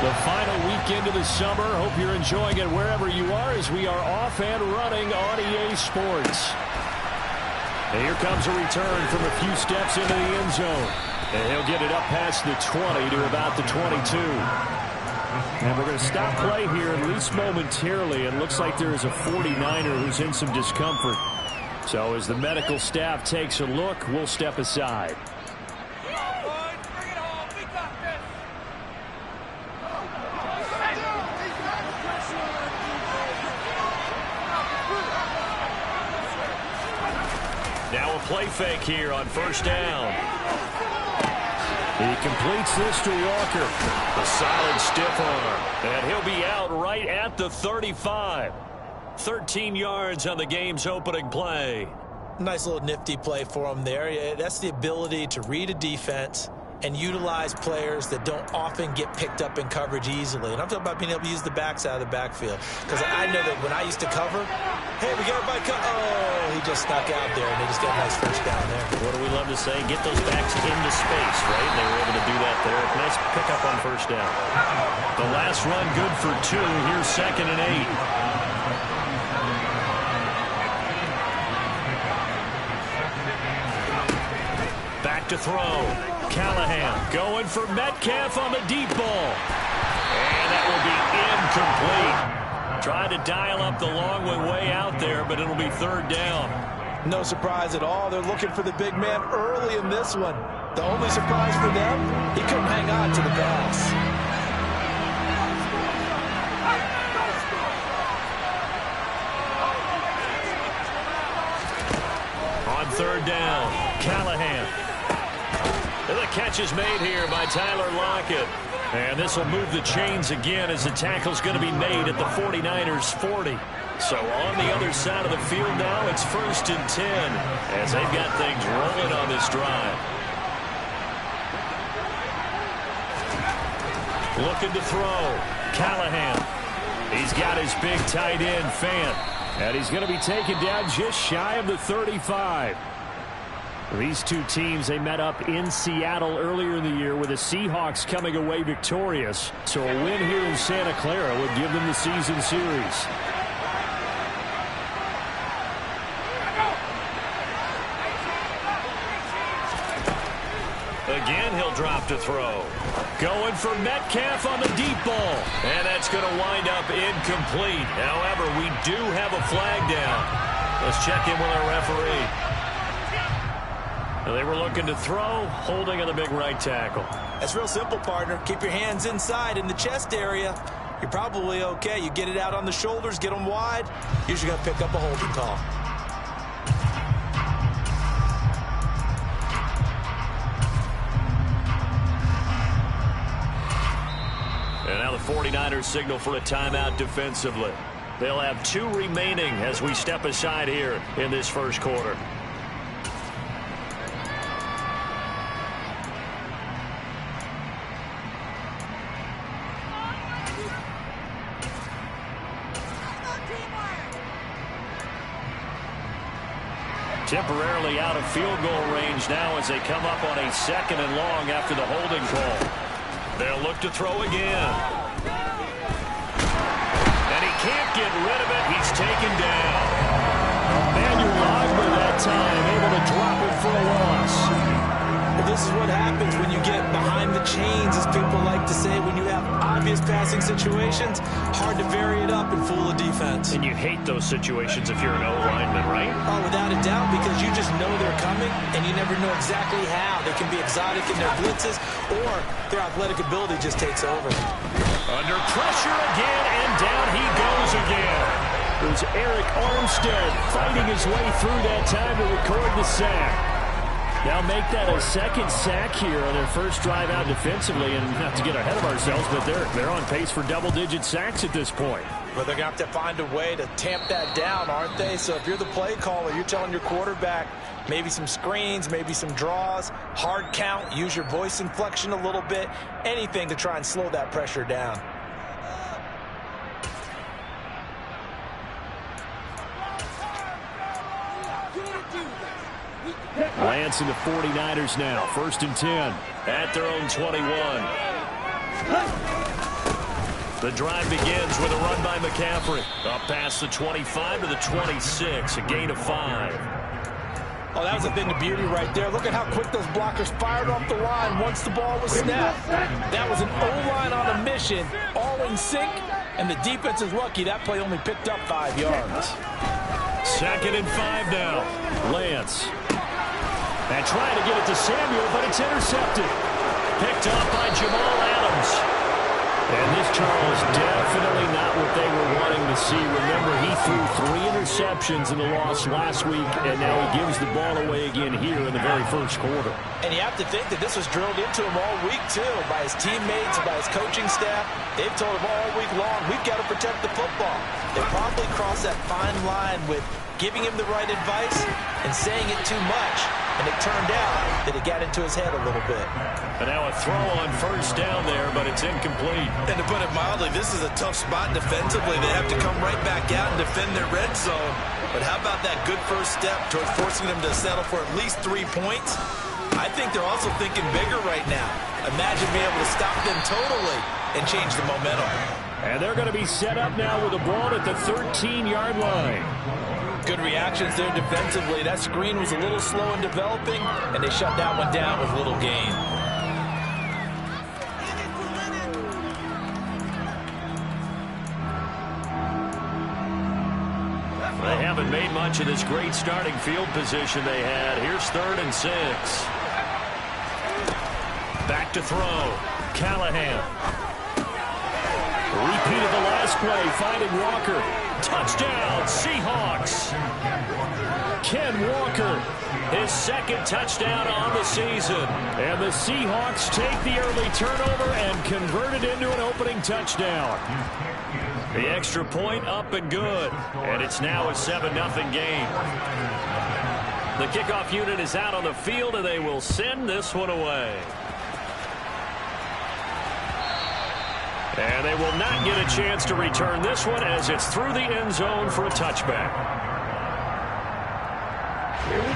The final weekend of the summer. Hope you're enjoying it wherever you are as we are off and running on EA Sports. And here comes a return from a few steps into the end zone. And he'll get it up past the 20 to about the 22. And we're going to stop play here at least momentarily. It looks like there is a 49er who's in some discomfort. So as the medical staff takes a look, we'll step aside. Now a play fake here on first down. He completes this to Walker. A solid stiff arm. And he'll be out right at the 35. 13 yards on the game's opening play. Nice little nifty play for him there. That's the ability to read a defense and utilize players that don't often get picked up in coverage easily. And I'm talking about being able to use the backs out of the backfield. Because I know that when I used to cover, hey, we got everybody oh, he just snuck out there, and they just got a nice first down there. What do we love to say? Get those backs into space, right? They were able to do that there. Nice pickup on first down. The last run good for 2. Here's 2nd and 8. Back to throw. Callahan going for Metcalf on the deep ball. And that will be incomplete. Tried to dial up the long one way out there, but it'll be 3rd down. No surprise at all. They're looking for the big man early in this one. The only surprise for them, he couldn't hang on to the pass. On 3rd down, Callahan. And the catch is made here by Tyler Lockett. And this will move the chains again as the tackle's going to be made at the 49ers 40. So on the other side of the field now, it's 1st and 10 as they've got things rolling on this drive. Looking to throw. Callahan. He's got his big tight end, Fant. And he's going to be taken down just shy of the 35. These two teams, they met up in Seattle earlier in the year with the Seahawks coming away victorious. So a win here in Santa Clara would give them the season series. Again, he'll drop to throw. Going for Metcalf on the deep ball. And that's going to wind up incomplete. However, we do have a flag down. Let's check in with our referee. They were looking to throw, holding on the big right tackle. That's real simple, partner. Keep your hands inside in the chest area. You're probably okay. You get it out on the shoulders, get them wide. Usually got to pick up a holding call. And now the 49ers signal for a timeout defensively. They'll have 2 remaining as we step aside here in this first quarter. Temporarily out of field goal range now as they come up on a 2nd and long after the holding call. They'll look to throw again. And he can't get rid of it. He's taken down. Emmanuel Ogbah that time able to drop it for a loss. Well, this is what happens when you get behind the chains, as people like to say, when you have obvious passing situations. Hard to vary it up and fool a defense. And you hate those situations if you're an O-lineman, right? Oh, without a doubt, because you just know they're coming, and you never know exactly how. They can be exotic in their blitzes, or their athletic ability just takes over. Under pressure again, and down he goes again. It was Eric Armstead fighting his way through that time to record the sack. Now make that a 2nd sack here on their first drive out defensively, and not to get ahead of ourselves, but they're on pace for double-digit sacks at this point. But they're going to have to find a way to tamp that down, aren't they? So if you're the play caller, you're telling your quarterback maybe some screens, maybe some draws, hard count, use your voice inflection a little bit, anything to try and slow that pressure down. Lance and the 49ers now, 1st and 10 at their own 21. The drive begins with a run by McCaffrey. Up past the 25 to the 26, a gain of 5. Oh, that was a thing of beauty right there. Look at how quick those blockers fired off the line once the ball was snapped. That was an O-line on a mission, all in sync, and the defense is lucky that play only picked up 5 yards. 2nd and 5 now. Lance. And trying to get it to Samuel, but it's intercepted. Picked up by Jamal Adams. And this, Charles, definitely not what they were wanting to see. Remember, he threw 3 interceptions in the loss last week, and now he gives the ball away again here in the very first quarter. And you have to think that this was drilled into him all week, too, by his teammates, by his coaching staff. They've told him all week long, we've got to protect the football. They probably crossed that fine line with giving him the right advice and saying it too much. And it turned out that it got into his head a little bit. And now a throw on first down there, but it's incomplete. And to put it mildly, this is a tough spot defensively. They have to come right back out and defend their red zone. But how about that good first step towards forcing them to settle for at least 3 points? I think they're also thinking bigger right now. Imagine being able to stop them totally and change the momentum. And they're going to be set up now with the ball at the 13-yard line. Good reactions there defensively. That screen was a little slow in developing, and they shut that one down with little gain. They haven't made much of this great starting field position they had. Here's 3rd and 6. Back to throw. Callahan. Repeat of the last play, finding Walker. Touchdown, Seahawks. Ken Walker, his 2nd touchdown on the season. And the Seahawks take the early turnover and convert it into an opening touchdown. The extra point up and good. And it's now a 7-0 game. The kickoff unit is out on the field, and they will send this one away. And they will not get a chance to return this one as it's through the end zone for a touchback.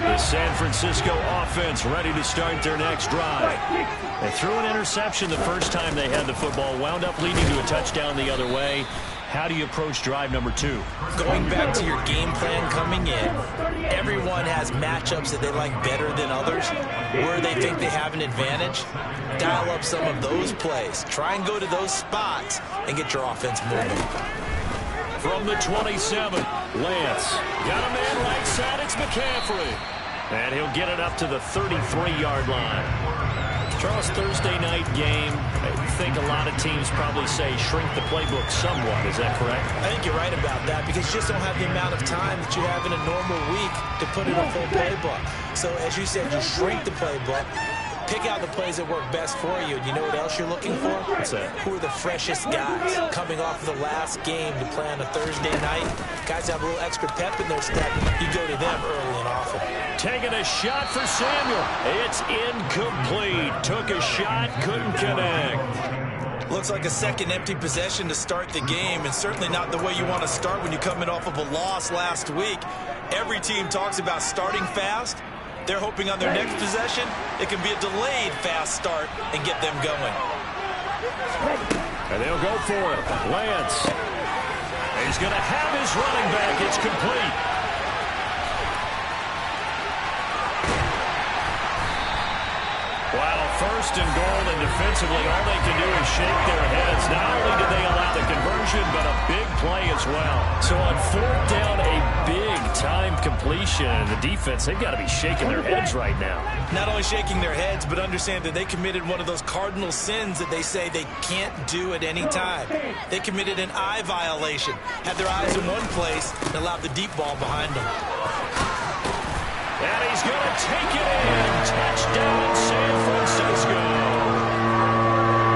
The San Francisco offense ready to start their next drive. They threw an interception the first time they had the football, wound up leading to a touchdown the other way. How do you approach drive number 2? Going back to your game plan coming in, everyone has matchups that they like better than others, where they think they have an advantage. Dial up some of those plays. Try and go to those spots and get your offense moving. From the 27, Lance. Got a man right side, it's McCaffrey. And he'll get it up to the 33-yard line. Charles, Thursday night game, I think a lot of teams probably say shrink the playbook somewhat. Is that correct? I think you're right about that because you just don't have the amount of time that you have in a normal week to put in a full playbook. So as you said, you shrink the playbook. Pick out the plays that work best for you. And you know what else you're looking for? What's that? Who are the freshest guys coming off the last game to play on a Thursday night? Guys have a little extra pep in their step. You go to them early and often. Taking a shot for Samuel. It's incomplete. Took a shot, couldn't connect. Looks like a second empty possession to start the game, and certainly not the way you want to start when you're coming off of a loss last week. Every team talks about starting fast. They're hoping on their next possession, it can be a delayed fast start and get them going. And they'll go for it. Lance. He's going to have his running back. It's complete. Wow, 1st and goal, and defensively, all they can do is shake their heads. Not only did they allow the conversion, but a big play as well. So on 4th down, a big-time completion. And the defense, they've got to be shaking their heads right now. Not only shaking their heads, but understand that they committed one of those cardinal sins that they say they can't do at any time. They committed an eye violation, had their eyes in one place, and allowed the deep ball behind them. And he's going to take it in. Touchdown, San Francisco.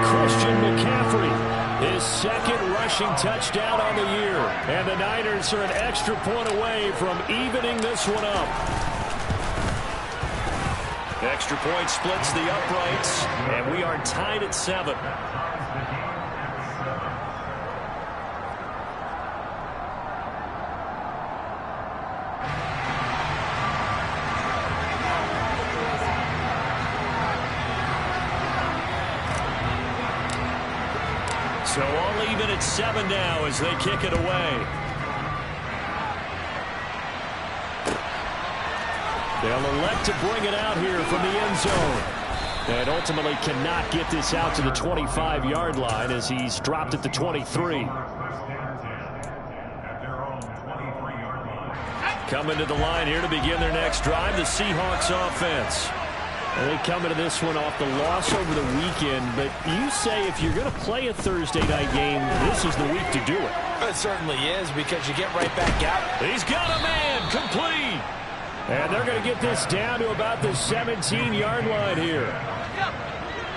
Christian McCaffrey, his 2nd rushing touchdown on the year. And the Niners are an extra point away from evening this one up. Extra point splits the uprights, and we are tied at 7. So all even at 7 now as they kick it away. They'll elect to bring it out here from the end zone. And ultimately cannot get this out to the 25-yard line as he's dropped at the 23. Coming to the line here to begin their next drive, the Seahawks offense. And they come into this one off the loss over the weekend, but you say if you're going to play a Thursday night game, this is the week to do it. It certainly is, because you get right back out. He's got a man, complete. And they're going to get this down to about the 17-yard line here.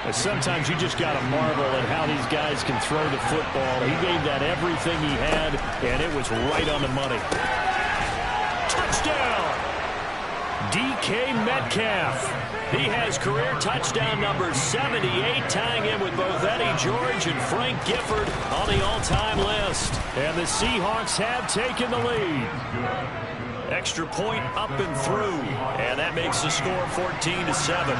And sometimes you just got to marvel at how these guys can throw the football. He gave that everything he had, and it was right on the money. Touchdown! DK Metcalf. He has career touchdown number 78, tying him with both Eddie George and Frank Gifford on the all-time list. And the Seahawks have taken the lead. Extra point up and through, and that makes the score 14-7.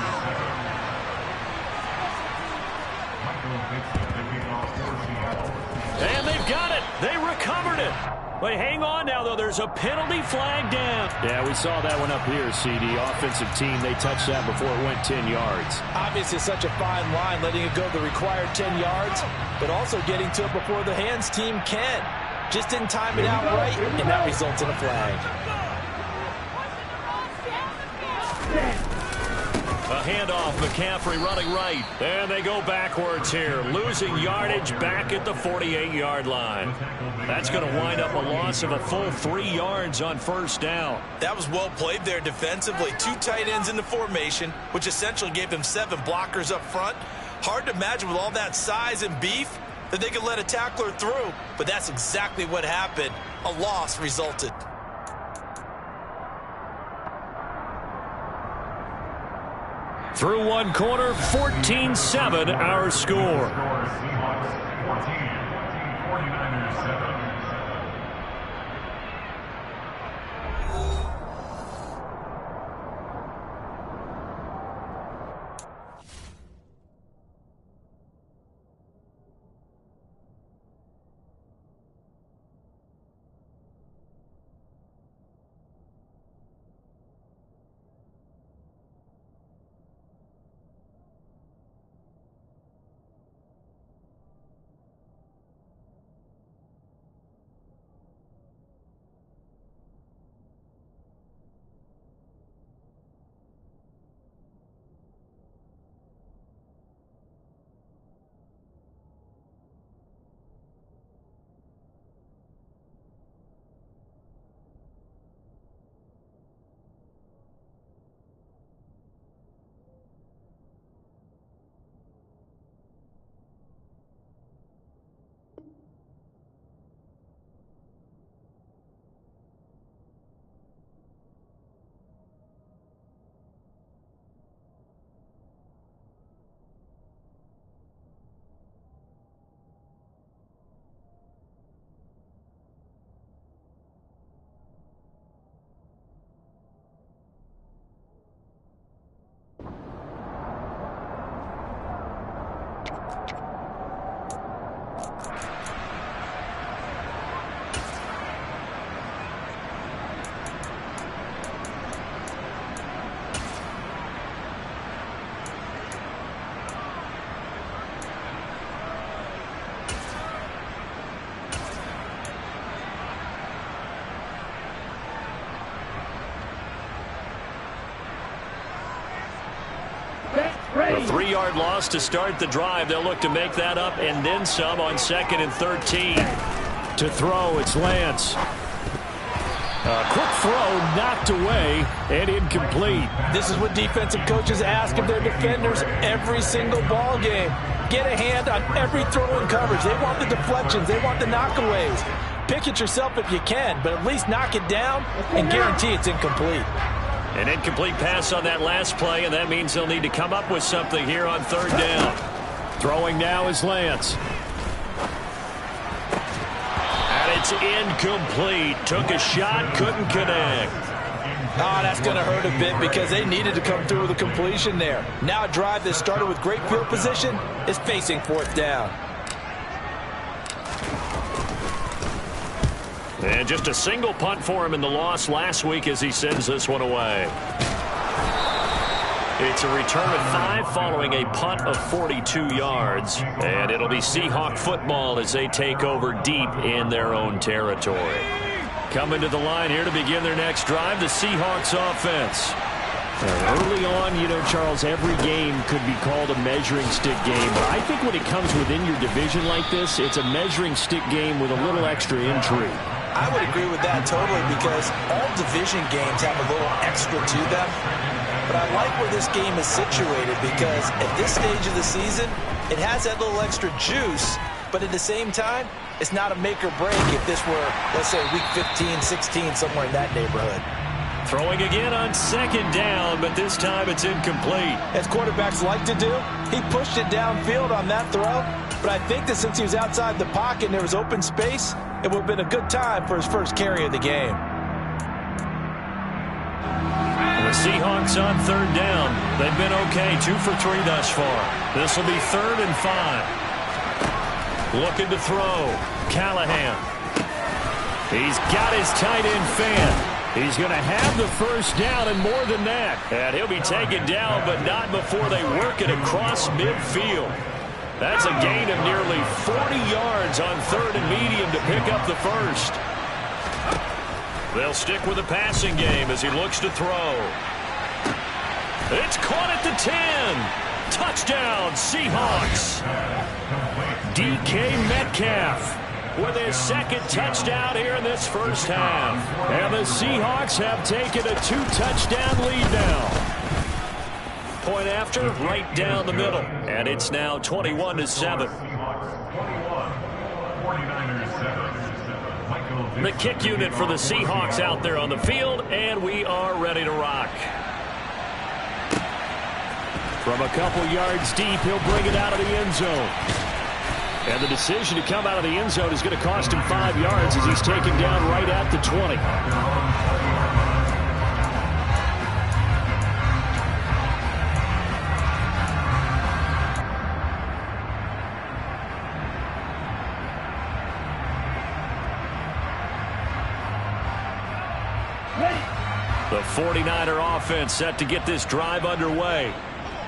And they've got it. They recovered it. But hang on now, though. There's a penalty flag down. Yeah, we saw that one up here, CD. Offensive team, they touched that before it went 10 yards. Obviously, such a fine line, letting it go the required 10 yards, but also getting to it before the hands team can. Just didn't time it out right, and that results in a flag. A handoff, McCaffrey running right. And they go backwards here, losing yardage back at the 48-yard line. That's going to wind up a loss of a full 3 yards on first down. That was well played there defensively. 2 tight ends in the formation, which essentially gave them 7 blockers up front. Hard to imagine with all that size and beef that they could let a tackler through, but that's exactly what happened. A loss resulted. Through one quarter, 14-7 our score. A 3-yard loss to start the drive. They'll look to make that up and then some on 2nd and 13. To throw, it's Lance. A quick throw knocked away and incomplete. This is what defensive coaches ask of their defenders every single ball game. Get a hand on every throw in coverage. They want the deflections. They want the knockaways. Pick it yourself if you can, but at least knock it down and guarantee it's incomplete. An incomplete pass on that last play, and that means they'll need to come up with something here on 3rd down. Throwing now is Lance. And it's incomplete. Took a shot, couldn't connect. Oh, that's going to hurt a bit because they needed to come through with a completion there. Now a drive that started with great field position is facing 4th down. And just a single punt for him in the loss last week as he sends this one away. It's a return of 5 following a punt of 42 yards. And it'll be Seahawk football as they take over deep in their own territory. Coming to the line here to begin their next drive, the Seahawks offense. Early on, you know, Charles, every game could be called a measuring stick game. But I think when it comes within your division like this, it's a measuring stick game with a little extra intrigue. I would agree with that totally because all division games have a little extra to them. But I like where this game is situated because at this stage of the season, it has that little extra juice. But at the same time, it's not a make or break if this were, let's say, week 15, 16, somewhere in that neighborhood. Throwing again on second down, but this time it's incomplete. As quarterbacks like to do, he pushed it downfield on that throw. But I think that since he was outside the pocket and there was open space, it would have been a good time for his first carry of the game. The Seahawks on third down. They've been okay, 2 for 3 thus far. This will be 3rd and 5. Looking to throw. Callahan. He's got his tight end fan. He's going to have the first down and more than that. And he'll be taken down, but not before they work it across midfield. That's a gain of nearly 40 yards on 3rd and medium to pick up the first. They'll stick with the passing game as he looks to throw. It's caught at the 10. Touchdown, Seahawks. DK Metcalf with his 2nd touchdown here in this first half. And the Seahawks have taken a 2-touchdown lead now. Point after, right down the middle. And it's now 21-7. The kick unit for the Seahawks out there on the field, and we are ready to rock. From a couple yards deep, he'll bring it out of the end zone. And the decision to come out of the end zone is going to cost him 5 yards as he's taken down right at the 20. The 49er offense set to get this drive underway.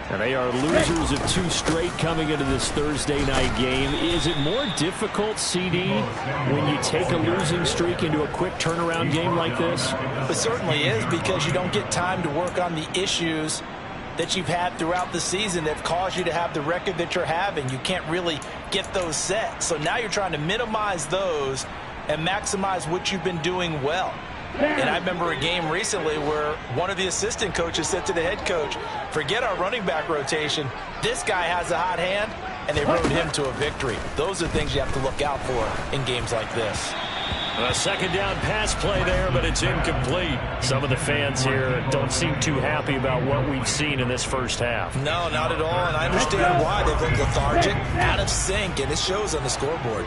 And they are losers of 2 straight coming into this Thursday night game. Is it more difficult, CD, when you take a losing streak into a quick turnaround game like this? It certainly is because you don't get time to work on the issues that you've had throughout the season that have caused you to have the record that you're having. You can't really get those set. So now you're trying to minimize those and maximize what you've been doing well. And I remember a game recently where one of the assistant coaches said to the head coach, forget our running back rotation. This guy has a hot hand, and they rode him to a victory. Those are things you have to look out for in games like this. A 2nd down pass play there, but it's incomplete. Some of the fans here don't seem too happy about what we've seen in this first half. No, not at all, and I understand why. They've looked lethargic, out of sync, and it shows on the scoreboard.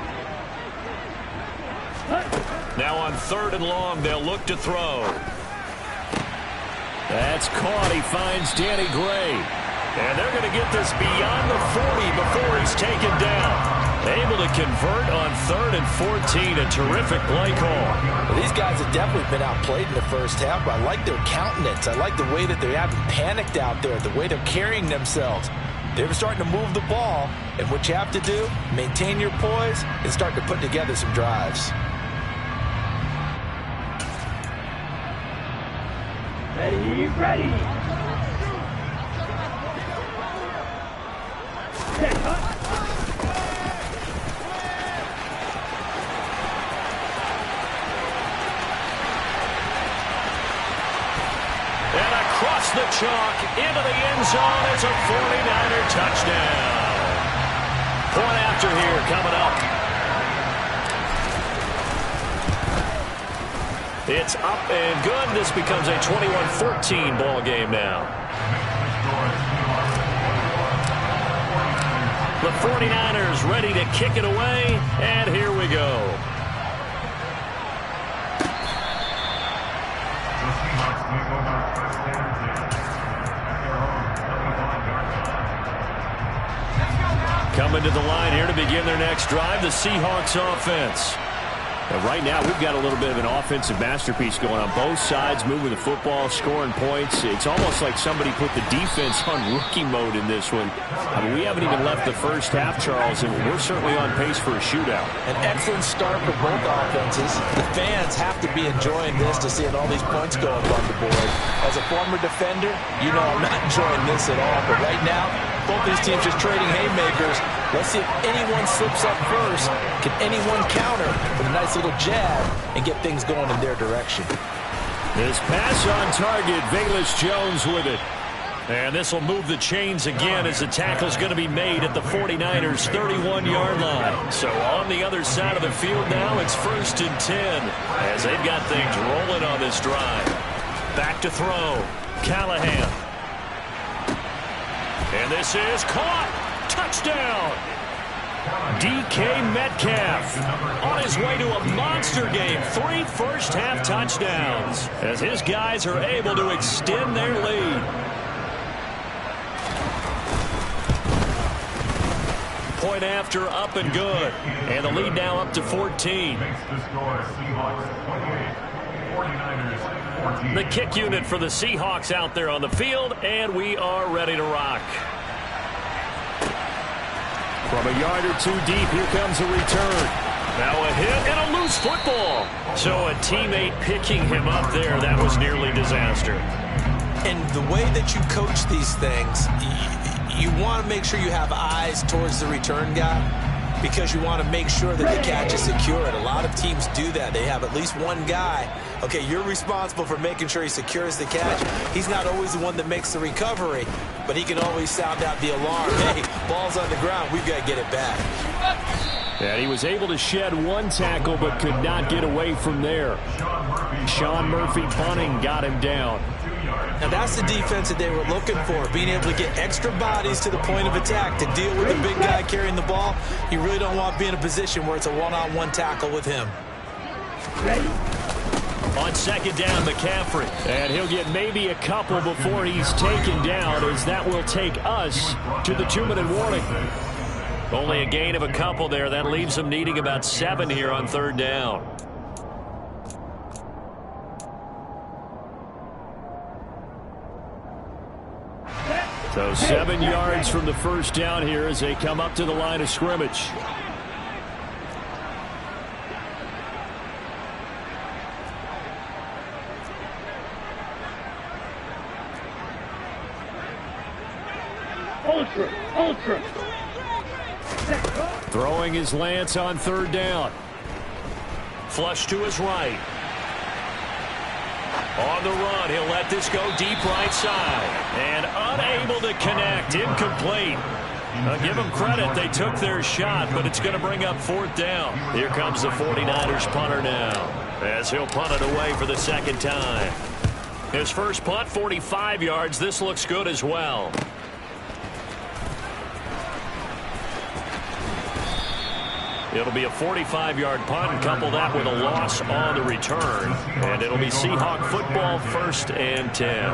Now on 3rd and long, they'll look to throw. That's caught. He finds Danny Gray. And they're going to get this beyond the 40 before he's taken down. Able to convert on 3rd and 14. A terrific play call. Well, these guys have definitely been outplayed in the first half, but I like their countenance. I like the way that they haven't panicked out there, the way they're carrying themselves. They're starting to move the ball, and what you have to do, maintain your poise and start to put together some drives. Ready. And across the chalk into the end zone. It's a 49er touchdown. Point after here coming up. It's up and good. This becomes a 21-14 ball game now. The 49ers ready to kick it away, and here we go. Coming to the line here to begin their next drive, the Seahawks offense. And right now, we've got a little bit of an offensive masterpiece going on both sides, moving the football, scoring points. It's almost like somebody put the defense on rookie mode in this one. I mean, we haven't even left the first half, Charles, and we're certainly on pace for a shootout. An excellent start for both offenses. The fans have to be enjoying this to seeing all these points going on the board. As a former defender, you know I'm not enjoying this at all. But right now, both these teams just trading haymakers. Let's see if anyone slips up first. Can anyone counter with a nice little jab and get things going in their direction? This pass on target, Velus Jones with it. And this will move the chains again as the tackle's going to be made at the 49ers' 31-yard line. So on the other side of the field now, it's 1st and 10 as they've got things rolling on this drive. Back to throw. Callahan. And this is caught. Touchdown. DK Metcalf on his way to a monster game. 3 first-half touchdowns as his guys are able to extend their lead. Point after, up and good. And the lead now up to 14. The kick unit for the Seahawks out there on the field, and we are ready to rock. From a yard or two deep, here comes a return. Now a hit and a loose football. So a teammate picking him up there, that was nearly disaster. And the way that you coach these things, you want to make sure you have eyes towards the return guy because you want to make sure that the catch is secure. And a lot of teams do that. They have at least one guy. Okay, you're responsible for making sure he secures the catch. He's not always the one that makes the recovery, but he can always sound out the alarm. Hey, ball's on the ground. We've got to get it back. And he was able to shed one tackle but could not get away from there. Sean Murphy bunting got him down. Now that's the defense that they were looking for, being able to get extra bodies to the point of attack to deal with the big guy carrying the ball. You really don't want to be in a position where it's a one-on-one tackle with him. On second down, McCaffrey. And he'll get maybe a couple before he's taken down, as that will take us to the 2-minute warning. Only a gain of a couple there. That leaves them needing about 7 here on 3rd down. So 7 yards from the first down here as they come up to the line of scrimmage. Ultra. Throwing his Lance on 3rd down. Flush to his right. On the run, he'll let this go deep right side. And unable to connect, incomplete. I'll give them credit, they took their shot, but it's going to bring up 4th down. Here comes the 49ers punter now, as he'll punt it away for the 2nd time. His first punt, 45 yards. This looks good as well. It'll be a 45-yard punt and couple that with a loss on the return. And it'll be Seahawk football, 1st and 10.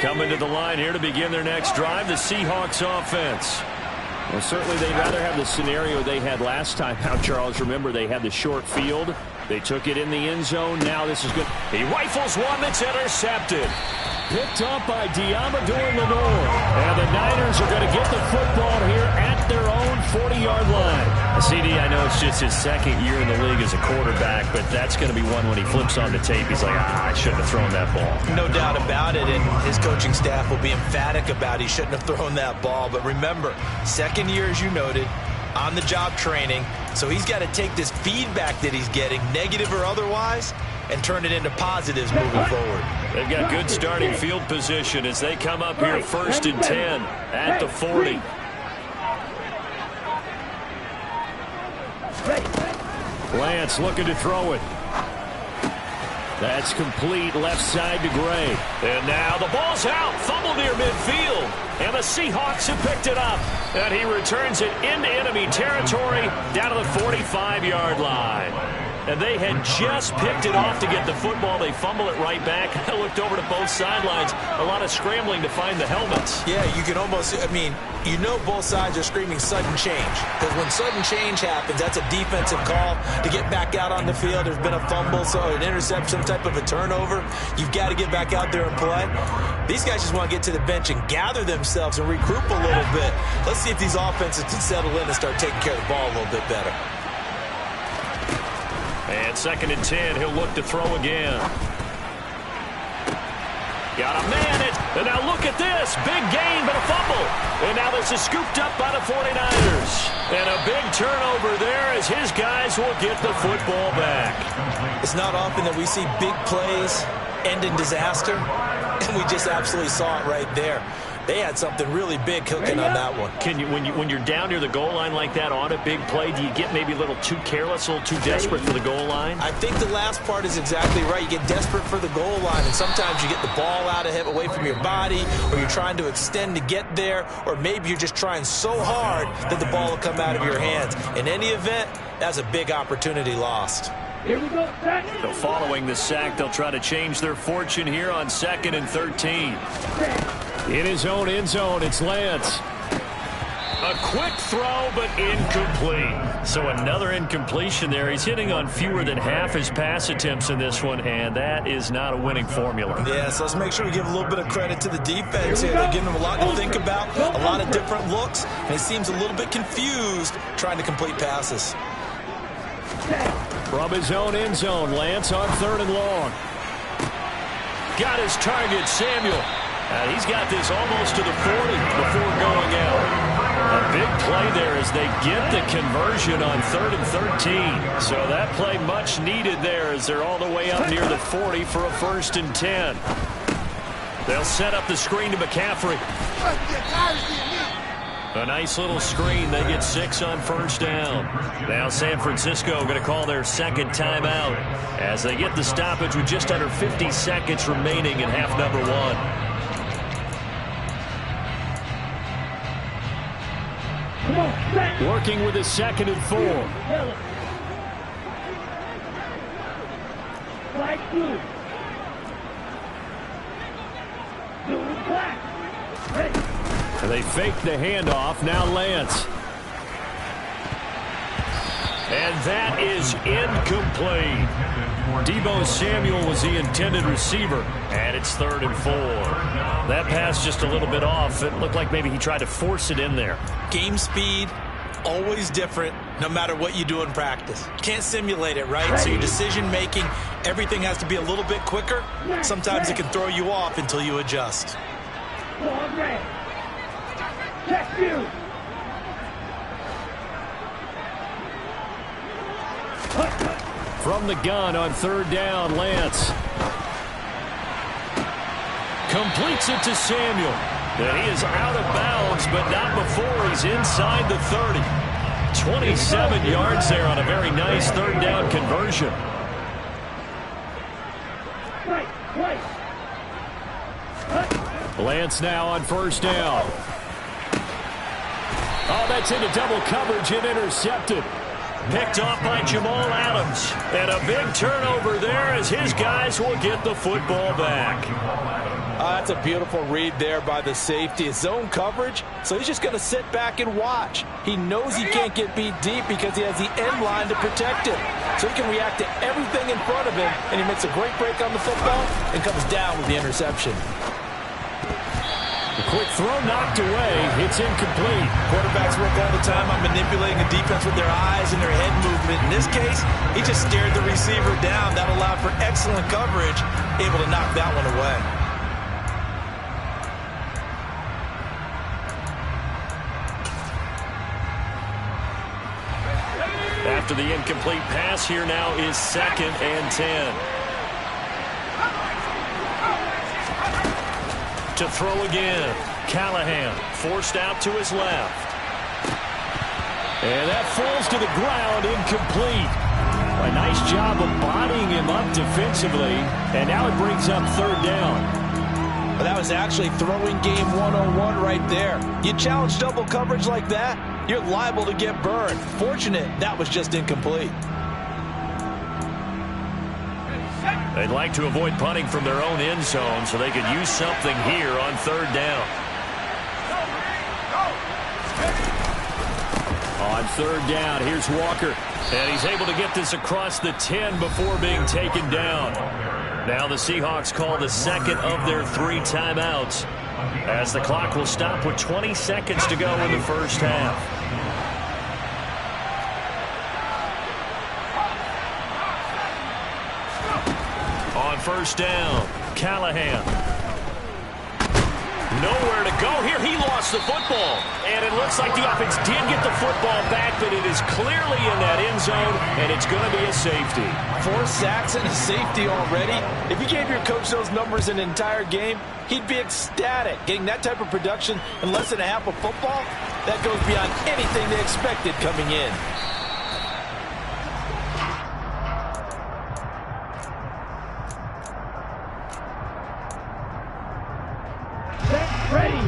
Coming to the line here to begin their next drive, the Seahawks offense. Well, certainly they'd rather have the scenario they had last time out, Charles. Remember, they had the short field. They took it in the end zone. Now this is good. He rifles one that's intercepted. Picked up by Diamador Lenore. And the Niners are going to get the football here at their own 40-yard line. CD, I know it's just his 2nd year in the league as a quarterback, but that's going to be one when he flips on the tape. He's like, I shouldn't have thrown that ball. No doubt about it, and his coaching staff will be emphatic about he shouldn't have thrown that ball. But remember, 2nd year, as you noted, on-the-job training. So he's got to take this feedback that he's getting, negative or otherwise, and turn it into positives moving forward. They've got good starting field position as they come up here 1st and 10 at the 40. Lance looking to throw it. That's complete, left side to Gray. And now the ball's out, fumble near midfield. And the Seahawks have picked it up. And he returns it into enemy territory down to the 45-yard line. And they had just picked it off to get the football. They fumble it right back. I looked over to both sidelines. A lot of scrambling to find the helmets. Yeah, you can almost, you know both sides are screaming sudden change. Because when sudden change happens, that's a defensive call to get back out on the field. There's been a fumble, so an interception, some type of a turnover. You've got to get back out there and play. These guys just want to get to the bench and gather themselves and regroup a little bit. Let's see if these offenses can settle in and start taking care of the ball a little bit better. And 2nd and 10, he'll look to throw again. Got a man it, and now look at this. Big gain, but a fumble. And now this is scooped up by the 49ers. And a big turnover there as his guys will get the football back. It's not often that we see big plays end in disaster, and we just absolutely saw it right there. They had something really big cooking on that one. Can you, when you're down near the goal line like that on a big play, do you get maybe a little too careless, a little too desperate for the goal line? I think the last part is exactly right. You get desperate for the goal line, and sometimes you get the ball out of it, away from your body, or you're trying to extend to get there, or maybe you're just trying so hard that the ball will come out of your hands. In any event, that's a big opportunity lost. Here we go, sack. So following the sack, they'll try to change their fortune here on 2nd and 13. In his own end zone, it's Lance. A quick throw, but incomplete. So another incompletion there. He's hitting on fewer than half his pass attempts in this one, and that is not a winning formula. Yeah, so let's make sure we give a little bit of credit to the defense here. They're giving him a lot to think about, a lot of different looks, and he seems a little bit confused trying to complete passes. From his own end zone, Lance on 3rd and long. Got his target, Samuel. He's got this almost to the 40 before going out. A big play there as they get the conversion on 3rd and 13. So that play much needed there as they're all the way up near the 40 for a 1st and 10. They'll set up the screen to McCaffrey. A nice little screen. They get 6 on 1st down. Now San Francisco going to call their 2nd timeout as they get the stoppage with just under 50 seconds remaining in half number 1. Working with his 2nd and 4. Flag blue. Blue and black. Ready. And they fake the handoff. Now Lance. And that is incomplete. Deebo Samuel was the intended receiver. And it's 3rd and 4. That pass just a little bit off. It looked like maybe he tried to force it in there. Game speed, always different, no matter what you do in practice. Can't simulate it, right? So your decision-making, everything has to be a little bit quicker. Sometimes it can throw you off until you adjust. Long red. Check you. From the gun on 3rd down, Lance. Completes it to Samuel. And he is out of bounds, but not before he's inside the 30. 27 yards there on a very nice 3rd down conversion. Lance now on 1st down. Oh, that's into double coverage and intercepted. Picked off by Jamal Adams. And a big turnover there as his guys will get the football back. That's a beautiful read there by the safety. It's zone coverage, so he's just going to sit back and watch. He knows he can't get beat deep because he has the end line to protect him. So he can react to everything in front of him, and he makes a great break on the football and comes down with the interception. A quick throw knocked away. It's incomplete. Quarterbacks work all the time on manipulating a defense with their eyes and their head movement. In this case, he just stared the receiver down. That allowed for excellent coverage, able to knock that one away. After the incomplete pass, here now is 2nd and 10. To throw again. Callahan forced out to his left. And that falls to the ground, incomplete. A nice job of bodying him up defensively. And now it brings up 3rd down. But that was actually throwing game 101 right there. You challenge double coverage like that, you're liable to get burned. Fortunate that was just incomplete. They'd like to avoid punting from their own end zone so they could use something here on third down. On third down, here's Walker. And he's able to get this across the 10 before being taken down. Now the Seahawks call the second of their 3 timeouts, as the clock will stop with 20 seconds to go in the first half. On first down, Callahan. Nowhere to go here. He lost the football. And it looks like the offense did get the football back, but it is clearly in that end zone, and it's going to be a safety. 4 sacks and a safety already. If you gave your coach those numbers an entire game, he'd be ecstatic. Getting that type of production in less than a half of football, that goes beyond anything they expected coming in.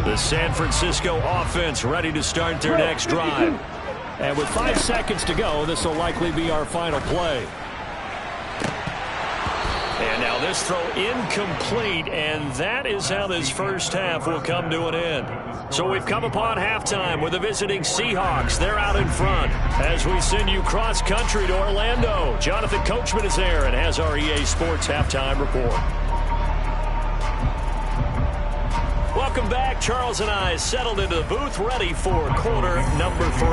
The San Francisco offense ready to start their next drive. And with 5 seconds to go, this will likely be our final play. And now this throw incomplete, and that is how this first half will come to an end. So we've come upon halftime with the visiting Seahawks. They're out in front as we send you cross-country to Orlando. Jonathan Coachman is there and has our EA Sports halftime report. Welcome back. Charles and I settled into the booth, ready for quarter number 3.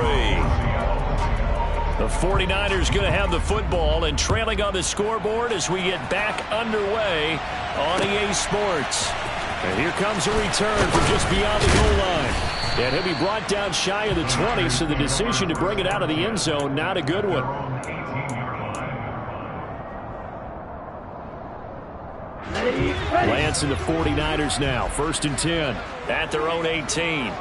The 49ers going to have the football and trailing on the scoreboard as we get back underway on EA Sports. And here comes a return from just beyond the goal line. And he'll be brought down shy of the 20, so the decision to bring it out of the end zone, not a good one. Lance and the 49ers now. 1st and 10 at their own 18.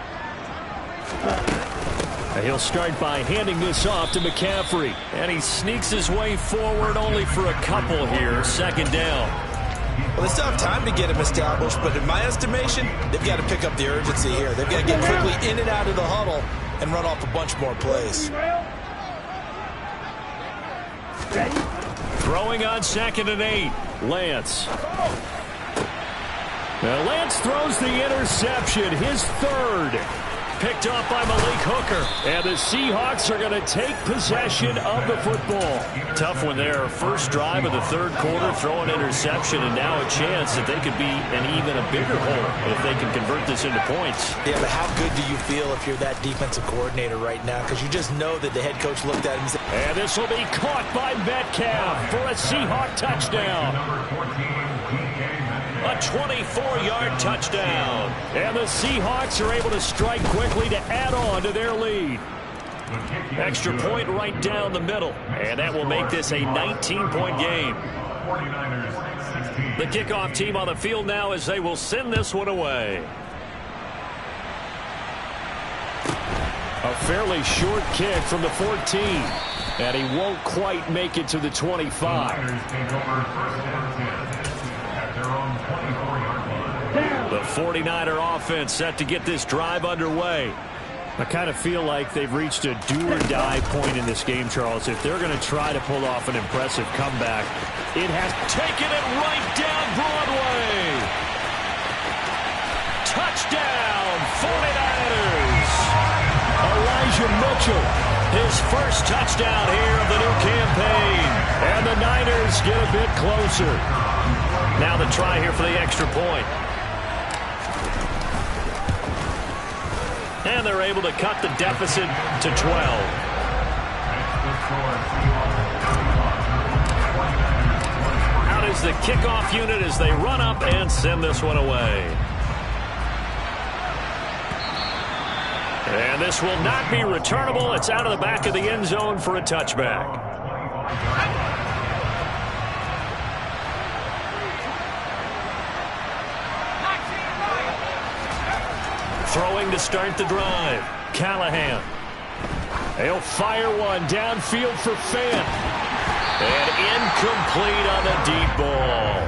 And he'll start by handing this off to McCaffrey. And he sneaks his way forward only for a couple here. 2nd down. Well, they still have time to get him established, but in my estimation, they've got to pick up the urgency here. They've got to get quickly in and out of the huddle and run off a bunch more plays. Throwing on 2nd and 8. Lance. Now Lance throws the interception, his 3rd. Picked off by Malik Hooker. And the Seahawks are going to take possession of the football. Tough one there. First drive of the 3rd quarter, throw an interception, and now a chance that they could be an even a bigger hole if they can convert this into points. Yeah, but how good do you feel if you're that defensive coordinator right now? Because you just know that the head coach looked at him and said, and this will be caught by Metcalf for a Seahawk touchdown. A 24-yard touchdown. And the Seahawks are able to strike quickly to add on to their lead. Extra point right down the middle. And that will make this a 19-point game. The kickoff team on the field now as they will send this one away. A fairly short kick from the 14. And he won't quite make it to the 25. The 49er offense set to get this drive underway. I kind of feel like they've reached a do-or-die point in this game, Charles. If they're going to try to pull off an impressive comeback, it has taken it right down Broadway. Touchdown, 49ers. Elijah Mitchell, his first touchdown here of the new campaign. And the Niners get a bit closer. Now the try here for the extra point. And they're able to cut the deficit to 12. Out is the kickoff unit as they run up and send this one away. And this will not be returnable. It's out of the back of the end zone for a touchback. Throwing to start the drive. Callahan. He'll fire one downfield for Fant. And incomplete on the deep ball.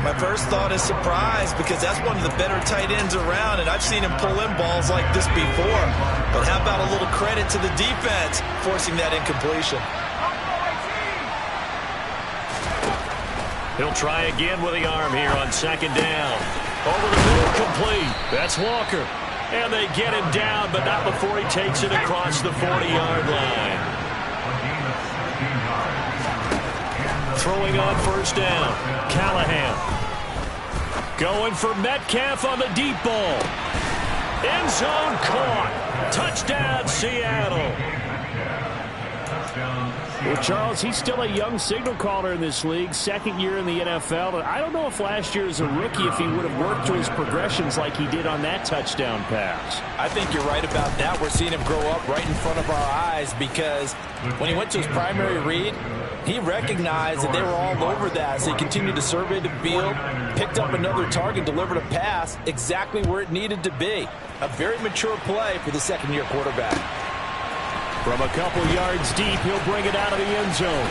My first thought is surprise, because that's one of the better tight ends around, and I've seen him pull in balls like this before. But how about a little credit to the defense forcing that incompletion? He'll try again with the arm here on second down. Over the middle, complete. That's Walker. And they get him down, but not before he takes it across the 40-yard line. Throwing on first down, Callahan. Going for Metcalf on the deep ball. End zone caught. Touchdown, Seattle. Well, Charles, he's still a young signal caller in this league, second year in the NFL. I don't know if last year as a rookie, if he would have worked through his progressions like he did on that touchdown pass. I think you're right about that. We're seeing him grow up right in front of our eyes because when he went to his primary read, he recognized that they were all over that. So he continued to survey the field, picked up another target, delivered a pass exactly where it needed to be. A very mature play for the second-year quarterback. From a couple yards deep, he'll bring it out of the end zone.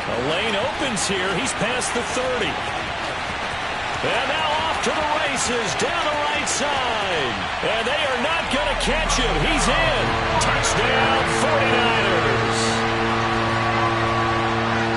A lane opens here. He's past the 30. And now off to the races down the right side. And they are not going to catch him. He's in. Touchdown, 49ers.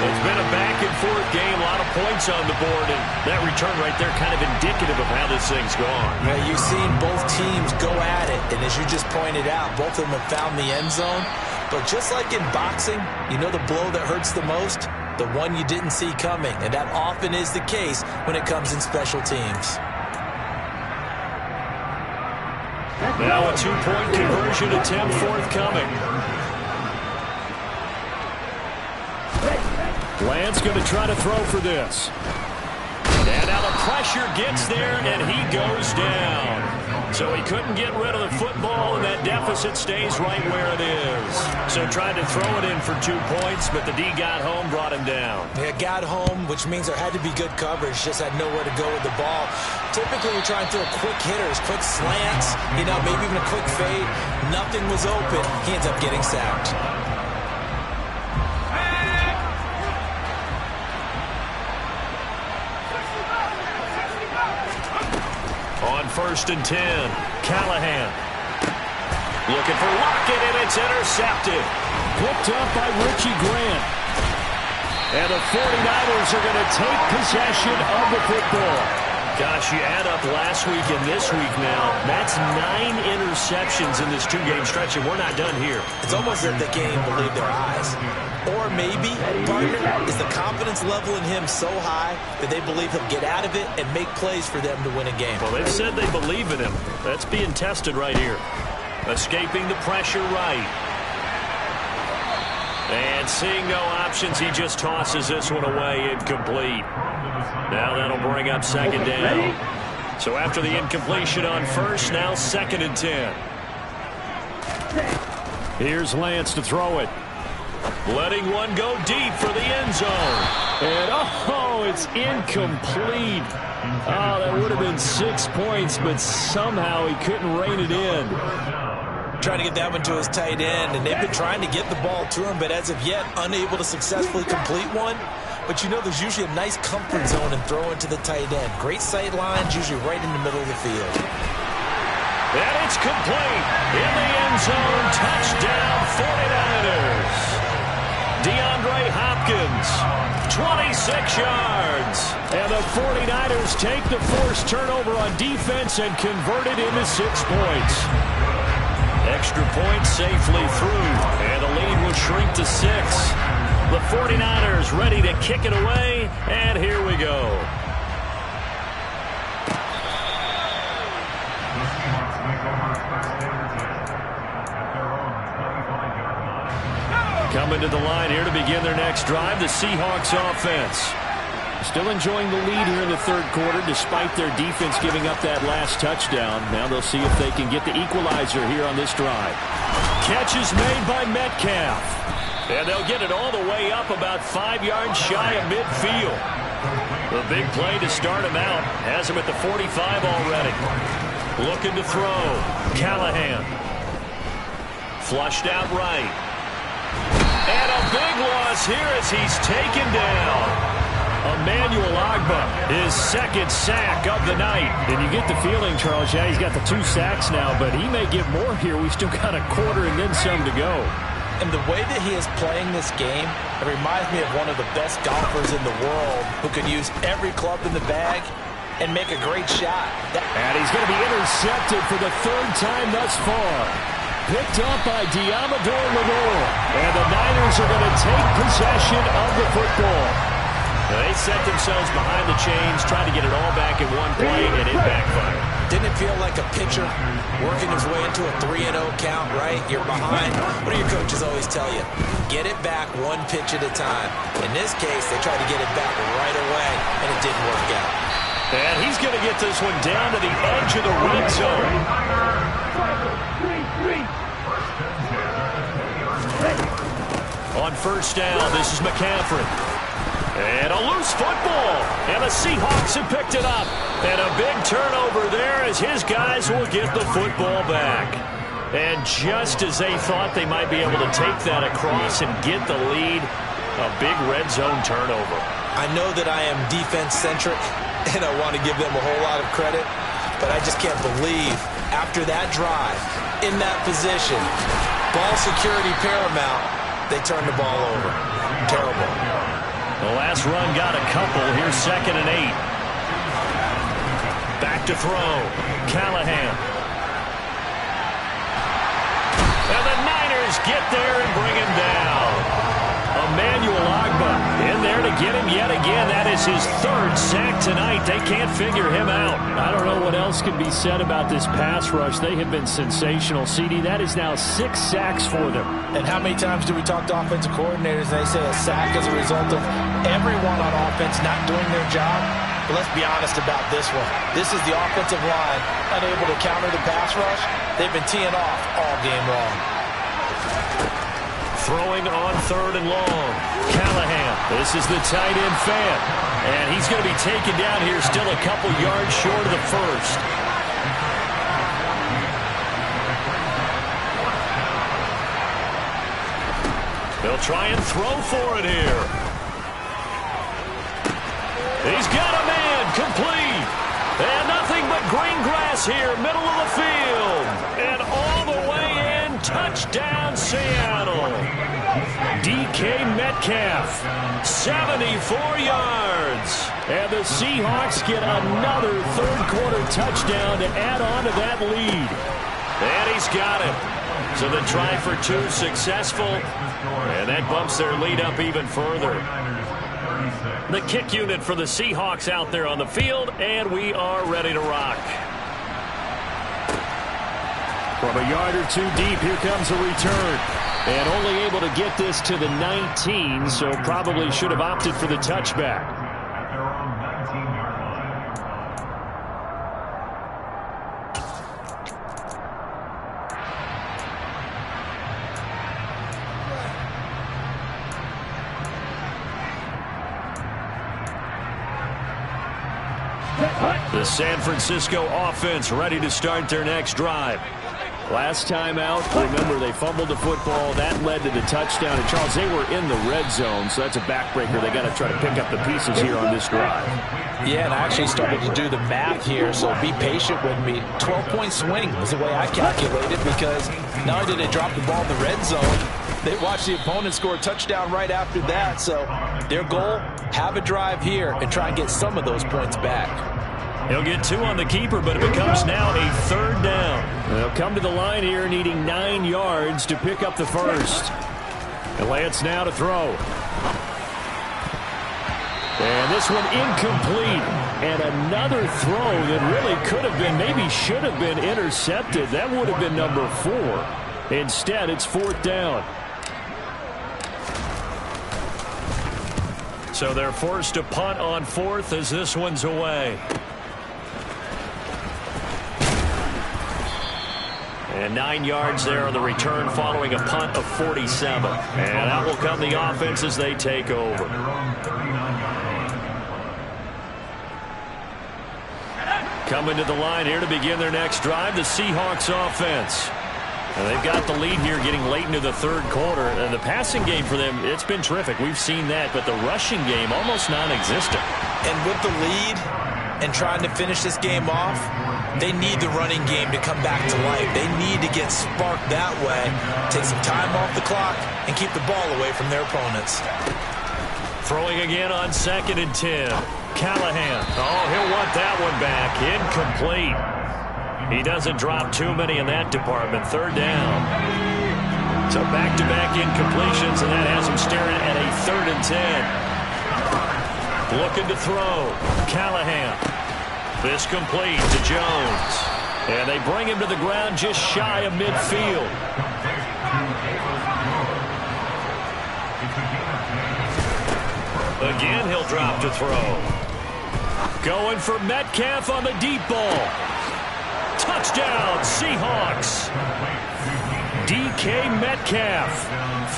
It's been a back-and-forth game, a lot of points on the board, and that return right there kind of indicative of how this thing's gone. Yeah, you've seen both teams go at it, and as you just pointed out, both of them have found the end zone. But just like in boxing, you know the blow that hurts the most? The one you didn't see coming, and that often is the case when it comes in special teams. Now a two-point conversion attempt forthcoming. Lance going to try to throw for this. And now the pressure gets there, and he goes down. So he couldn't get rid of the football, and that deficit stays right where it is. So tried to throw it in for 2 points, but the D got home, brought him down. Yeah, got home, which means there had to be good coverage, just had nowhere to go with the ball. Typically, we're trying to throw quick hitters, quick slants, maybe even a quick fade. Nothing was open. He ends up getting sacked. On 1st and 10, Callahan. Looking for Lockett, and it's intercepted. Picked up by Richie Grant. And the 49ers are going to take possession of the football. Gosh, you add up last week and this week now. That's 9 interceptions in this 2-game stretch, and we're not done here. It's almost as if they can't even believe their eyes. Or maybe, partner, is the confidence level in him so high that they believe he'll get out of it and make plays for them to win a game. Well, they've said they believe in him. That's being tested right here. Escaping the pressure right. And seeing no options, he just tosses this one away, incomplete. Now that'll bring up second down. So after the incompletion on first, now 2nd and 10. Here's Lance to throw it. Letting one go deep for the end zone. And, it's incomplete. Oh, that would have been 6 points, but somehow he couldn't rein it in. Trying to get that one to his tight end, and they've been trying to get the ball to him, but as of yet, unable to successfully complete one. But there's usually a nice comfort zone in throwing to the tight end. Great sight lines, usually right in the middle of the field. And it's complete. In the end zone, touchdown 49ers. DeAndre Hopkins, 26 yards. And the 49ers take the forced turnover on defense and convert it into 6 points. Extra point safely through, and the lead will shrink to 6. The 49ers ready to kick it away, and here we go. Coming to the line here to begin their next drive, the Seahawks offense. Still enjoying the lead here in the 3rd quarter despite their defense giving up that last touchdown. Now they'll see if they can get the equalizer here on this drive. Catch is made by Metcalf. And they'll get it all the way up about 5 yards shy of midfield. The big play to start him out. Has him at the 45 already. Looking to throw. Callahan. Flushed out right. And a big loss here as he's taken down. Emmanuel Ogbah, his 2nd sack of the night. And you get the feeling, Charles, he's got the 2 sacks now, but he may get more here. We've still got a quarter and then some to go. And the way that he is playing this game, it reminds me of one of the best golfers in the world who could use every club in the bag and make a great shot. And he's going to be intercepted for the third time thus far. Picked up by Diamador Lenore. And the Niners are going to take possession of the football. They set themselves behind the chains, trying to get it all back in one play, and it backfired. Didn't it feel like a pitcher working his way into a 3-0 count, right? You're behind. What do your coaches always tell you? Get it back one pitch at a time. In this case, they tried to get it back right away, and it didn't work out. And he's going to get this one down to the edge of the red zone. On first down, this is McCaffrey. And a loose football. And the Seahawks have picked it up. And a big turnover there as his guys will get the football back. And just as they thought they might be able to take that across and get the lead, a big red zone turnover. I know that I am defense-centric, and I want to give them a whole lot of credit, but I just can't believe after that drive, in that position, ball security paramount, they turned the ball over. Terrible. The last run got a couple. Here's 2nd and 8. Back to throw. Callahan. And the Niners get there and bring him down. Emmanuel Ogbah in there to get him yet again. That is his 3rd sack tonight. They can't figure him out. I don't know what else can be said about this pass rush. They have been sensational. CD, that is now 6 sacks for them. And how many times do we talk to offensive coordinators and they say a sack is a result of everyone on offense not doing their job? But let's be honest about this one. This is the offensive line unable to counter the pass rush. They've been teeing off all game long. Throwing on 3rd and long. Callahan. This is the tight end fan. And he's going to be taken down here still a couple yards short of the first. They'll try and throw for it here. He's got a man complete. And nothing but green grass here, middle of the field. And all the way in, touchdown Seattle. DK Metcalf, 74 yards. And the Seahawks get another 3rd quarter touchdown to add on to that lead. And he's got it. So the try for 2 successful. And that bumps their lead up even further. The kick unit for the Seahawks out there on the field, and we are ready to rock. From a yard or 2 deep, here comes a return. And only able to get this to the 19, so probably should have opted for the touchback. The San Francisco offense ready to start their next drive. Last time out, remember, they fumbled the football. That led to the touchdown. And, Charles, they were in the red zone, so that's a backbreaker. They got to try to pick up the pieces here on this drive. Yeah, and I actually started to do the math here, so be patient with me. 12-point swing is the way I calculated, because not only did they drop the ball in the red zone, they watched the opponent score a touchdown right after that. So their goal, have a drive here and try and get some of those points back. He'll get 2 on the keeper, but it becomes now a 3rd down. They'll come to the line here needing 9 yards to pick up the first. And Lance now to throw. And this one incomplete. And another throw that really could have been, maybe should have been intercepted. That would have been number 4. Instead, it's 4th down. So they're forced to punt on 4th as this one's away. And 9 yards there on the return following a punt of 47. And that will come the offense as they take over. Coming to the line here to begin their next drive, the Seahawks offense. And they've got the lead here getting late into the 3rd quarter. And the passing game for them, it's been terrific. We've seen that. But the rushing game, almost non-existent. And with the lead and trying to finish this game off, They need the running game to come back to life. They need to get sparked that way, take some time off the clock, and keep the ball away from their opponents. Throwing again on 2nd and 10. Callahan. Oh, he'll want that one back. Incomplete. He doesn't drop too many in that department. 3rd down. So back-to-back incompletions, and that has him staring at a 3rd and 10. Looking to throw. Callahan. This complete to Jones. And they bring him to the ground just shy of midfield. Again, he'll drop to throw. Going for Metcalf on the deep ball. Touchdown, Seahawks. DK Metcalf,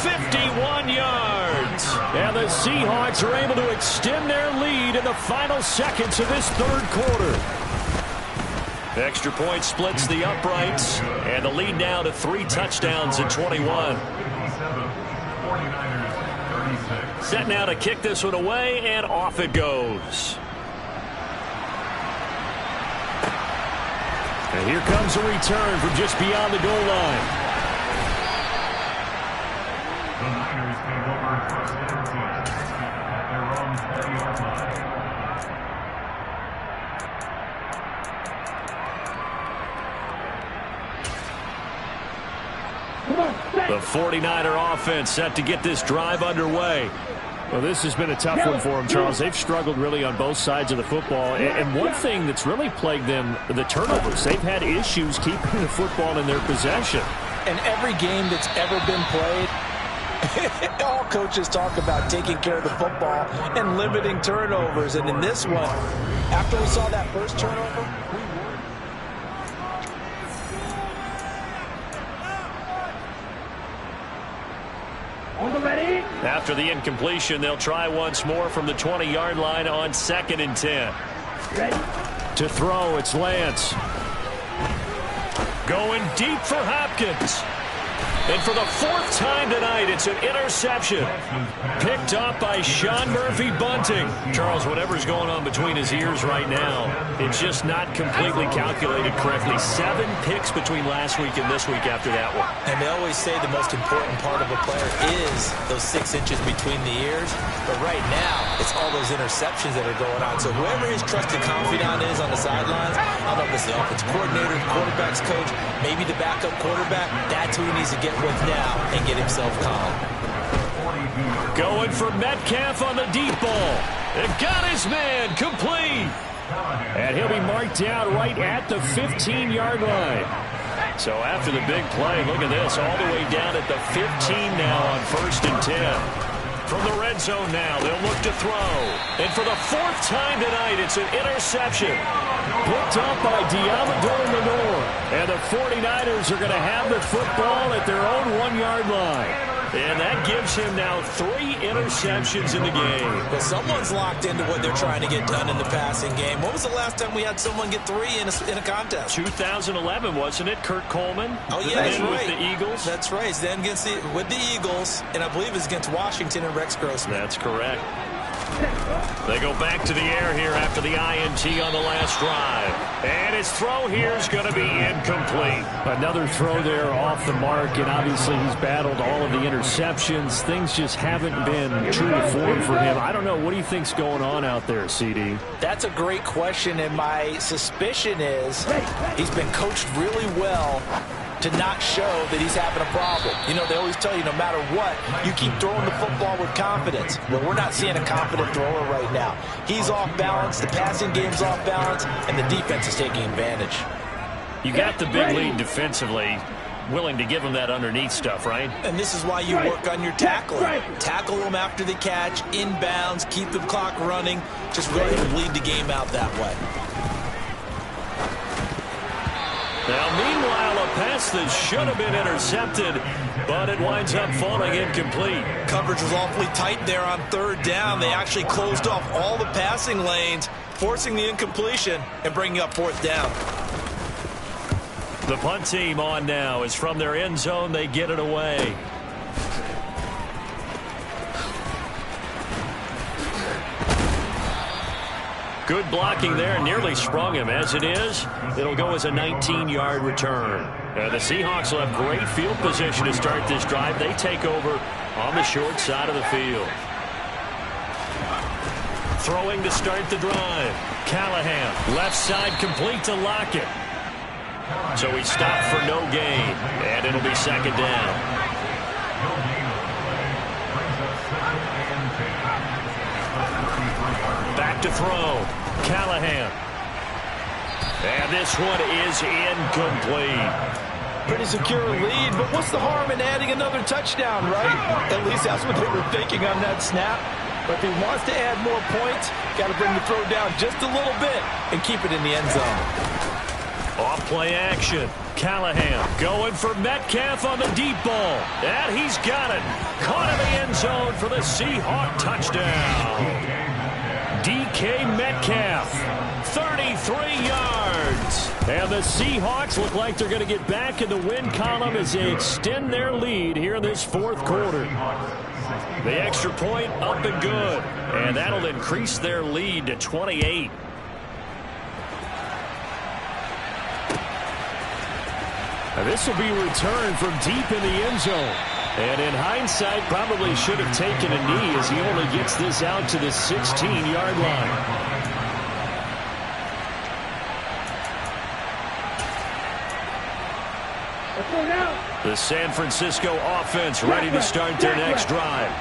51 yards. And the Seahawks are able to extend their lead in the final seconds of this 3rd quarter. Extra point splits the uprights, and the lead now to 3 touchdowns at 21. Set now to kick this one away, and off it goes. And here comes a return from just beyond the goal line. The Niners take over 1st and 10 at their own 30-yard line. The 49er offense set to get this drive underway. Well, this has been a tough one for them, Charles. They've struggled really on both sides of the football. And one thing that's really plagued them, the turnovers. They've had issues keeping the football in their possession. And every game that's ever been played, all coaches talk about taking care of the football and limiting turnovers. And in this one, after we saw that first turnover, After the incompletion, they'll try once more from the 20-yard line on 2nd and 10. Ready? To throw, it's Lance. Going deep for Hopkins. And for the 4th time tonight, it's an interception. Picked up by Sean Murphy-Bunting. Charles, whatever's going on between his ears right now, it's just not completely calculated correctly. 7 picks between last week and this week after that one. and they always say the most important part of a player is those 6 inches between the ears. But right now, it's all those interceptions that are going on. So whoever his trusted confidant is on the sidelines, I don't know if it's the offensive coordinator, the quarterback's coach, maybe the backup quarterback, that's who he needs to get with now and get himself calm. Going for Metcalf on the deep ball. It got his man complete. And he'll be marked down right at the 15-yard line. So after the big play, look at this, all the way down at the 15 now on 1st and 10. From the red zone now, they'll look to throw. And for the 4th time tonight, it's an interception. Picked up by Diamador Lenore. And the 49ers are going to have the football at their own 1-yard line. And that gives him now 3 interceptions in the game. But someone's locked into what they're trying to get done in the passing game. When was the last time we had someone get 3 in a contest? 2011, wasn't it? Kurt Coleman? Oh, yeah, that's right. With the Eagles? That's right. It's then with the Eagles, and I believe it's against Washington and Rex Grossman. That's correct. They go back to the air here after the INT on the last drive. And his throw here is going to be incomplete. Another throw there off the mark, and obviously he's battled all of the interceptions. Things just haven't been true to form for him. I don't know. What do you think's going on out there, CD? That's a great question, and my suspicion is he's been coached really well to not show that he's having a problem. You know, they always tell you no matter what, you keep throwing the football with confidence. Well, we're not seeing a confident thrower right now. He's off balance, the passing game's off balance, and the defense is taking advantage. You got the big lead defensively, willing to give him that underneath stuff, right? And this is why you work on your tackling. Tackle them after the catch, inbounds, keep the clock running. Just go ahead and lead the game out that way. Now, meanwhile, a pass that should have been intercepted, but it winds up falling incomplete. Coverage was awfully tight there on 3rd down. They actually closed off all the passing lanes, forcing the incompletion and bringing up 4th down. The punt team on now is from their end zone. They get it away. Good blocking there, nearly sprung him. As it is, it'll go as a 19-yard return. The Seahawks will have great field position to start this drive. They take over on the short side of the field. Throwing to start the drive. Callahan, left side complete to Lockett. So he stopped for no gain, and it'll be second down. Back to throw. Callahan. And this one is incomplete. Pretty secure lead, but what's the harm in adding another touchdown, right? At least that's what they were thinking on that snap. But if he wants to add more points, got to bring the throw down just a little bit and keep it in the end zone. Off play action. Callahan going for Metcalf on the deep ball. And he's got it. Caught in the end zone for the Seahawk touchdown. DK Metcalf, 33 yards. And the Seahawks look like they're going to get back in the win column as they extend their lead here in this fourth quarter. The extra point up and good. And that'll increase their lead to 28. And this will be returned from deep in the end zone. And in hindsight, probably should have taken a knee as he only gets this out to the 16-yard line. Let's go now. The San Francisco offense ready to start their next drive.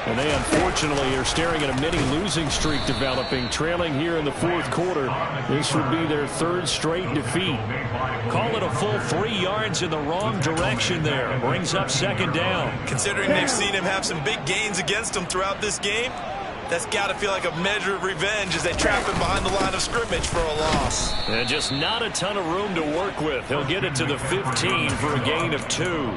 And they unfortunately are staring at a mini losing streak developing, trailing here in the fourth quarter. This would be their third straight defeat. Call it a full 3 yards in the wrong direction there. Brings up second down. Considering they've seen him have some big gains against him throughout this game, that's got to feel like a measure of revenge as they trap him behind the line of scrimmage for a loss. And just not a ton of room to work with. He'll get it to the 15 for a gain of 2.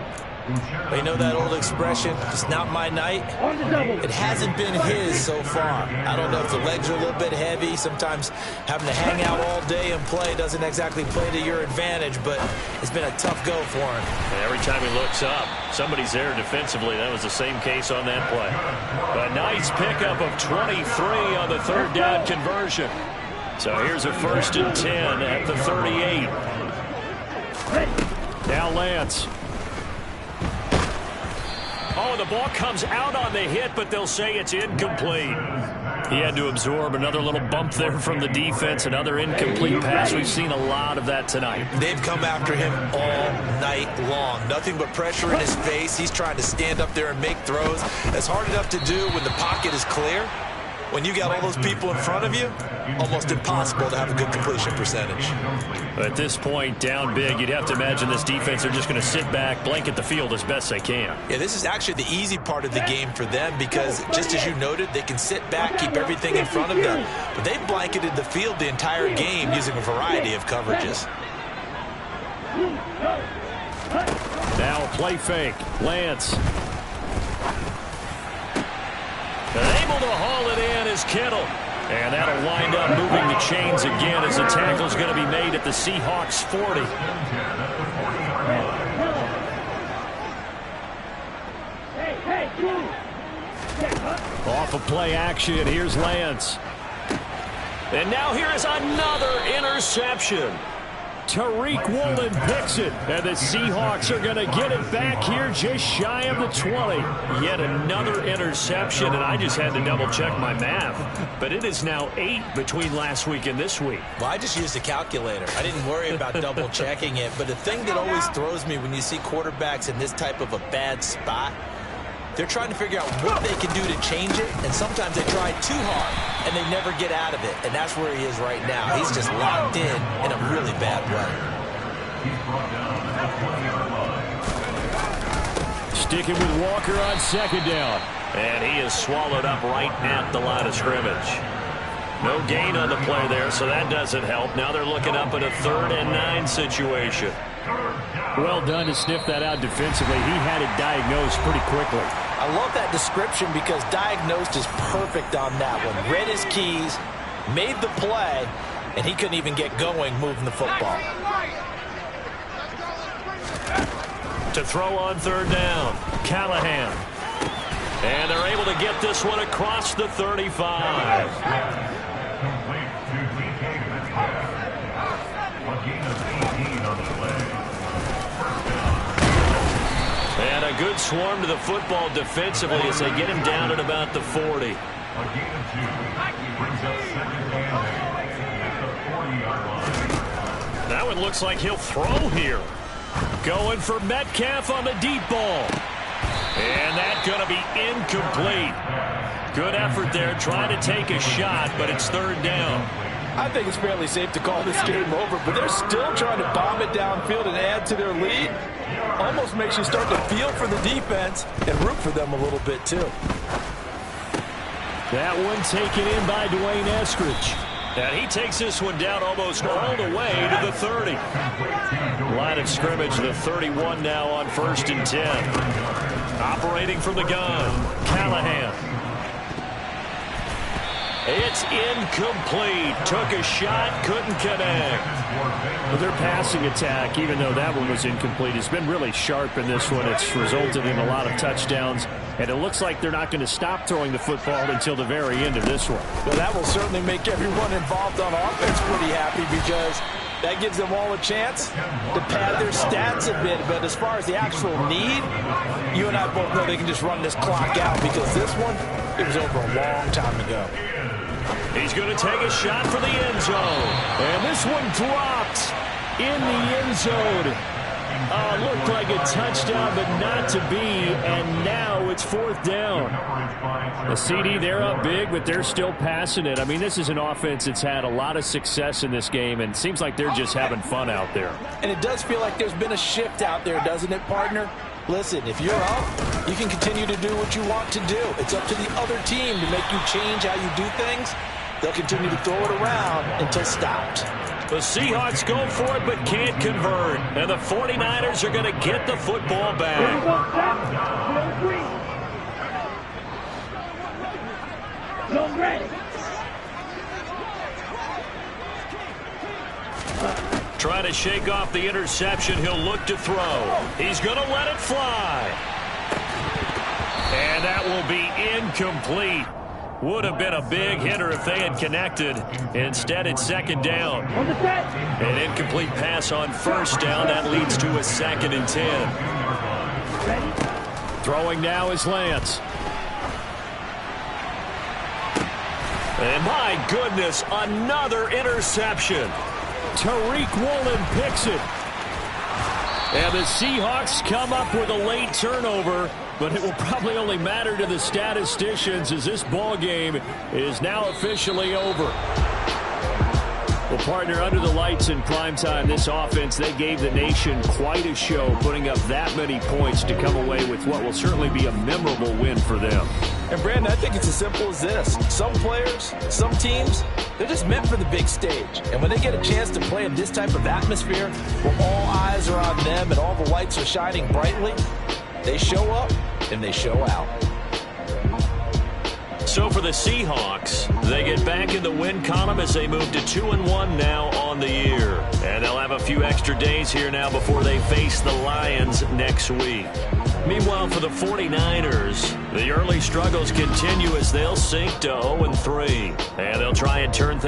You know that old expression, it's not my night? On the double. It hasn't been his so far. I don't know if the legs are a little bit heavy. Sometimes having to hang out all day and play doesn't exactly play to your advantage, but it's been a tough go for him. And every time he looks up, somebody's there defensively. That was the same case on that play. A nice pickup of 23 on the third down conversion. So here's a 1st and 10 at the 38. Now Lance. Oh, the ball comes out on the hit, but they'll say it's incomplete. He had to absorb another little bump there from the defense, another incomplete pass. We've seen a lot of that tonight. They've come after him all night long. Nothing but pressure in his face. He's trying to stand up there and make throws. That's hard enough to do when the pocket is clear. When you got all those people in front of you, almost impossible to have a good completion percentage. At this point, down big, you'd have to imagine this defense are just going to sit back, blanket the field as best they can. Yeah, this is actually the easy part of the game for them because, just as you noted, they can sit back, keep everything in front of them. But they've blanketed the field the entire game using a variety of coverages. Now a play fake. Lance. Able to haul it in is Kittle. And that'll wind up moving the chains again as the tackle's going to be made at the Seahawks 40. Off of play action, here's Lance. And now here is another interception. Tariq Woolen picks it, and the Seahawks are going to get it back here just shy of the 20. Yet another interception, and I just had to double-check my math. But it is now 8 between last week and this week. Well, I just used a calculator. I didn't worry about double-checking it. But the thing that always throws me when you see quarterbacks in this type of a bad spot, they're trying to figure out what they can do to change it, and sometimes they try too hard, and they never get out of it. And that's where he is right now. He's just locked in a really bad way. Sticking with Walker on second down. And he is swallowed up right at the line of scrimmage. No gain on the play there, so that doesn't help. Now they're looking up at a 3rd and 9 situation. Well done to sniff that out defensively. He had it diagnosed pretty quickly. I love that description because diagnosed is perfect on that one. Read his keys, made the play, and he couldn't even get going moving the football. To throw on 3rd down, Callahan. And they're able to get this one across the 35. a good swarm to the football defensively as they get him down at about the 40. A gain of 2 brings up second and 8 at the 40-yard line. That one looks like he'll throw here. Going for Metcalf on the deep ball. And that's going to be incomplete. Good effort there trying to take a shot, but it's third down. I think it's fairly safe to call this game over, but they're still trying to bomb it downfield and add to their lead. Almost makes you start to feel for the defense and root for them a little bit, too. That one taken in by Dwayne Eskridge. And he takes this one down almost all the way to the 30. Line of scrimmage, the 31 now on 1st and 10. Operating from the gun, Callahan. It's incomplete. Took a shot, couldn't connect. But their passing attack, even though that one was incomplete, has been really sharp in this one. It's resulted in a lot of touchdowns, and it looks like they're not going to stop throwing the football until the very end of this one. Well, that will certainly make everyone involved on offense pretty happy because that gives them all a chance to pad their stats a bit. But as far as the actual need, you and I both know they can just run this clock out because this one, it was over a long time ago. He's going to take a shot for the end zone. And this one dropped in the end zone. Looked like a touchdown, but not to be. And now it's 4th down. The CD, they're up big, but they're still passing it. I mean, this is an offense that's had a lot of success in this game, and it seems like they're just having fun out there. And it does feel like there's been a shift out there, doesn't it, partner? Listen, if you're up, you can continue to do what you want to do. It's up to the other team to make you change how you do things. They'll continue to throw it around until stopped. The Seahawks go for it but can't convert. And the 49ers are going to get the football back. Zone ready. Trying to shake off the interception. He'll look to throw. He's going to let it fly. And that will be incomplete. Would have been a big hitter if they had connected. Instead, it's 2nd down. An incomplete pass on 1st down. That leads to a 2nd and 10. Throwing now is Lance. And my goodness, another interception. Tariq Woolen picks it. And the Seahawks come up with a late turnover, but it will probably only matter to the statisticians as this ball game is now officially over. Well, partner, under the lights in primetime, this offense, they gave the nation quite a show, putting up that many points to come away with what will certainly be a memorable win for them. And, Brandon, I think it's as simple as this. Some players, some teams, they're just meant for the big stage. And when they get a chance to play in this type of atmosphere where all eyes are on them and all the lights are shining brightly, they show up and they show out. So for the Seahawks, they get back in the win column as they move to 2-1 now on the year. And they'll have a few extra days here now before they face the Lions next week. Meanwhile, for the 49ers, the early struggles continue as they'll sink to 0-3. And they'll try and turn things